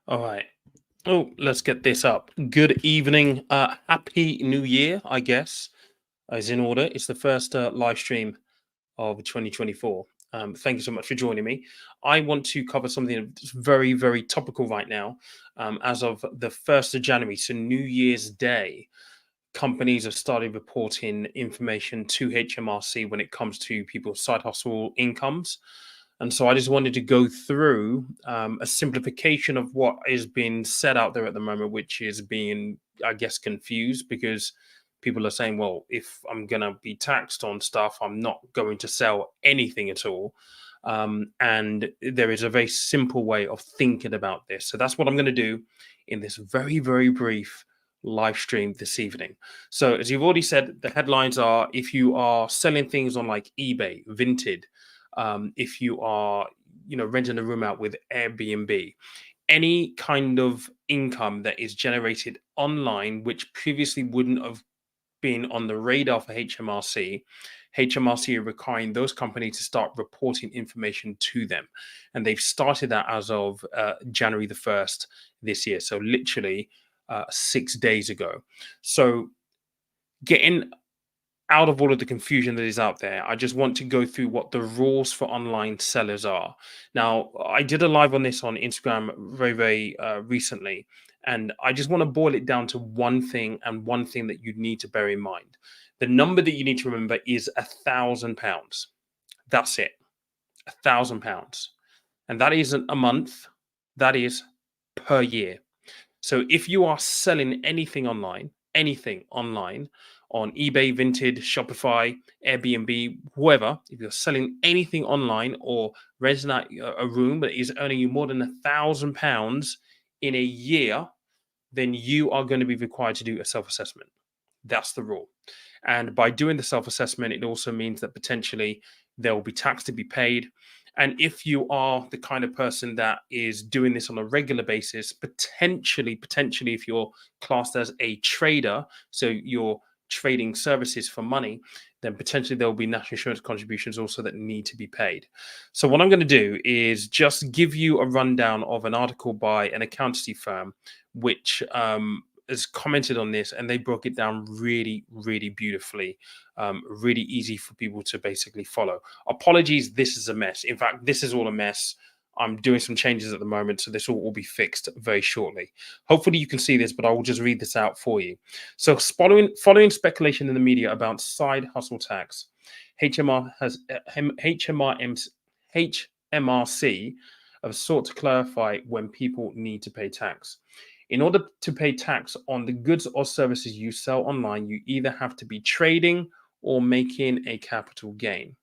All right. Oh, let's get this up. Good evening. Happy New Year, I guess, is in order. It's the first live stream of 2024. Thank you so much for joining me. I want to cover something that's very, very topical right now. As of the 1st of January, so New Year's Day, companies have started reporting information to HMRC when it comes to people's side hustle incomes. And so I just wanted to go through a simplification of what is being said out there at the moment, which is being, I guess, confused because people are saying, well, if I'm going to be taxed on stuff, I'm not going to sell anything at all. And there is a very simple way of thinking about this. So that's what I'm going to do in this very, very brief live stream this evening. So, as you've already said, the headlines are if you are selling things on like eBay, Vinted, if you are, renting a room out with Airbnb, any kind of income that is generated online, which previously wouldn't have been on the radar for HMRC. HMRC are requiring those companies to start reporting information to them. And they've started that as of January the 1st this year. So, literally 6 days ago. So, getting out of all of the confusion that is out there, I just want to go through what the rules for online sellers are. Now, I did a live on this on Instagram very, very recently, and I just want to boil it down to one thing and one thing that you need to bear in mind. The number that you need to remember is £1,000. That's it, £1,000, and that isn't a month. That is per year. So if you are selling anything online on eBay, Vinted, Shopify, Airbnb, whoever, if you're selling anything online or renting out a room that is earning you more than £1,000 in a year, then you are going to be required to do a self-assessment. That's the rule. And by doing the self-assessment, it also means that potentially there will be tax to be paid. And if you are the kind of person that is doing this on a regular basis, potentially, if you're classed as a trader, so you're trading services for money, then potentially there will be national insurance contributions also that need to be paid. So what I'm going to do is just give you a rundown of an article by an accountancy firm, which has commented on this, and they broke it down really, really beautifully, really easy for people to basically follow. Apologies, this is a mess. In fact, this is all a mess. I'm doing some changes at the moment, so this will all be fixed very shortly. Hopefully you can see this, but I will just read this out for you. So following speculation in the media about side hustle tax, HMRC have sought to clarify when people need to pay tax. In order to pay tax on the goods or services you sell online, you either have to be trading or making a capital gain.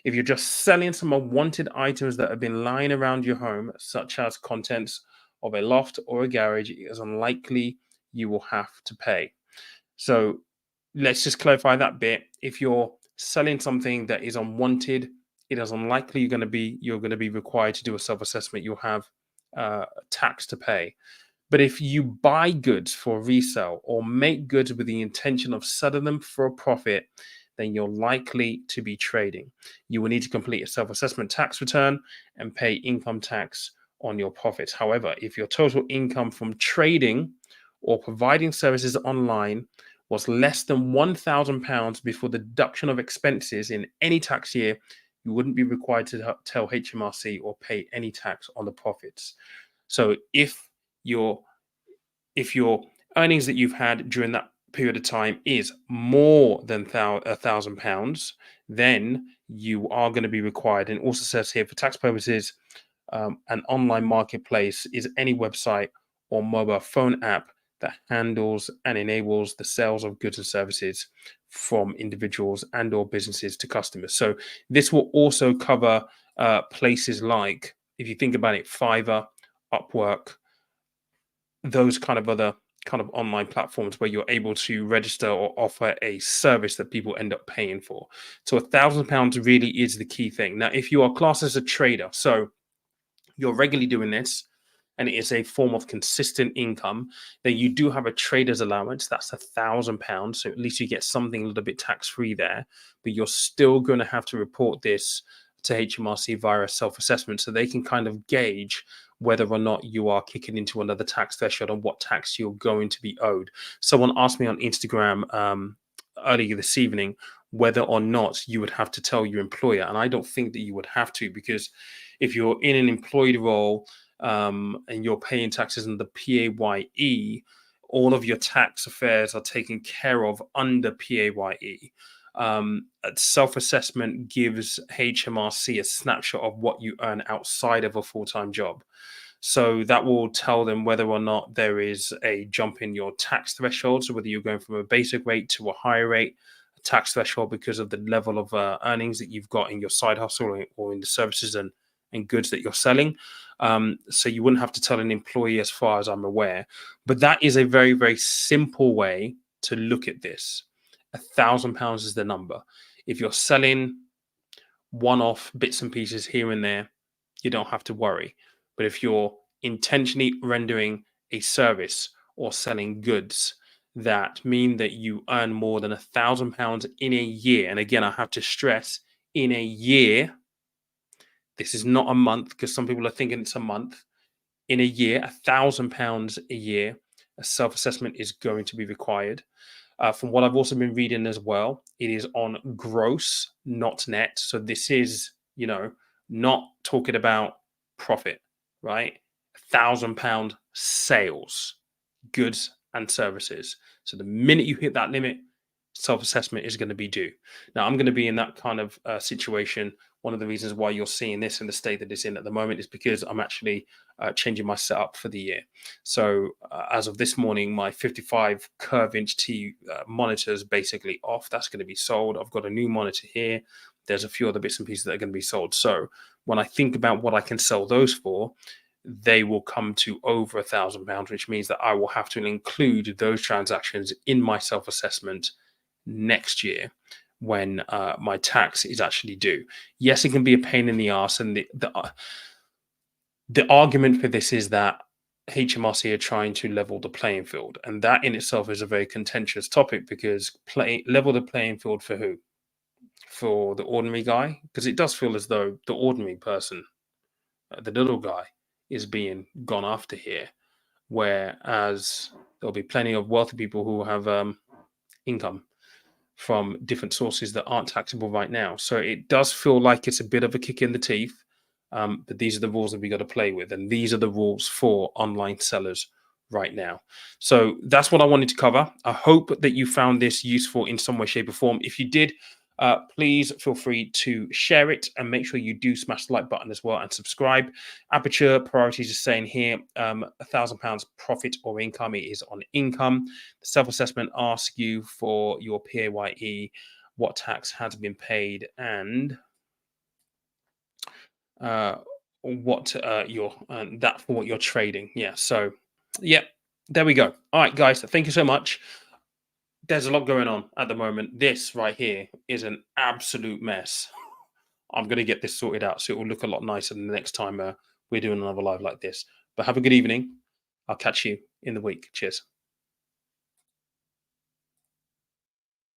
If you're just selling some unwanted items that have been lying around your home, such as contents of a loft or a garage, it is unlikely you will have to pay. So let's just clarify that bit. If you're selling something that is unwanted, it is unlikely you're going to be required to do a self-assessment. You'll have tax to pay. But if you buy goods for resale or make goods with the intention of selling them for a profit, then you're likely to be trading. You will need to complete a self-assessment tax return and pay income tax on your profits. However, if your total income from trading or providing services online was less than £1,000 before the deduction of expenses in any tax year, you wouldn't be required to tell HMRC or pay any tax on the profits. So if your earnings that you've had during that period of time is more than £1,000, then you are going to be required. And it also says here for tax purposes, an online marketplace is any website or mobile phone app that handles and enables the sales of goods and services from individuals and or businesses to customers. So this will also cover places like, if you think about it, Fiverr, Upwork, those kind of other kind of online platforms where you're able to register or offer a service that people end up paying for. So £1,000 really is the key thing. Now, if you are classed as a trader, so you're regularly doing this and it is a form of consistent income, then you do have a trader's allowance. That's £1,000. So at least you get something a little bit tax-free there, but you're still going to have to report this to HMRC via a self-assessment, so they can kind of gauge whether or not you are kicking into another tax threshold and what tax you're going to be owed. Someone asked me on Instagram earlier this evening whether or not you would have to tell your employer, and I don't think that you would have to, because if you're in an employed role and you're paying taxes in the PAYE, all of your tax affairs are taken care of under PAYE. Self-assessment gives HMRC a snapshot of what you earn outside of a full-time job. So that will tell them whether or not there is a jump in your tax threshold. So whether you're going from a basic rate to a higher rate, a tax threshold because of the level of earnings that you've got in your side hustle or in the services and goods that you're selling. So you wouldn't have to tell an employee, as far as I'm aware. But that is a very, very simple way to look at this. £1,000 is the number. If you're selling one-off bits and pieces here and there, you don't have to worry. But if you're intentionally rendering a service or selling goods that mean that you earn more than £1,000 in a year, and again, I have to stress, in a year, this is not a month, because some people are thinking it's a month. In a year, £1,000 a year, a self-assessment is going to be required. From what I've also been reading as well, it is on gross, not net. So this is, not talking about profit, right? £1,000 sales, goods and services. So the minute you hit that limit, self-assessment is going to be due. Now, I'm going to be in that kind of situation. One of the reasons why you're seeing this in the state that it's in at the moment is because I'm actually changing my setup for the year. So as of this morning, my 55 curve inch T monitor is basically off. That's going to be sold. I've got a new monitor here. There's a few other bits and pieces that are going to be sold. So when I think about what I can sell those for, they will come to over £1,000, which means that I will have to include those transactions in my self-assessment next year when my tax is actually due. Yes, it can be a pain in the ass, and the argument for this is that HMRC are trying to level the playing field, and that in itself is a very contentious topic, because level the playing field for who? For the ordinary guy? Because it does feel as though the ordinary person, the little guy, is being gone after here, whereas there'll be plenty of wealthy people who have income from different sources that aren't taxable right now. So it does feel like it's a bit of a kick in the teeth. But these are the rules that we got to play with. And these are the rules for online sellers right now. So that's what I wanted to cover. I hope that you found this useful in some way, shape, or form. If you did, please feel free to share it, and make sure you do smash the like button as well and subscribe. Aperture priorities is saying here, £1,000 profit or income. It is on income. The self-assessment asks you for your PAYE, what tax has been paid, and what you're that for what you're trading. Yeah. So yeah, there we go. All right, guys. Thank you so much. There's a lot going on at the moment. This right here is an absolute mess. I'm going to get this sorted out so it will look a lot nicer the next time we're doing another live like this. But have a good evening. I'll catch you in the week. Cheers.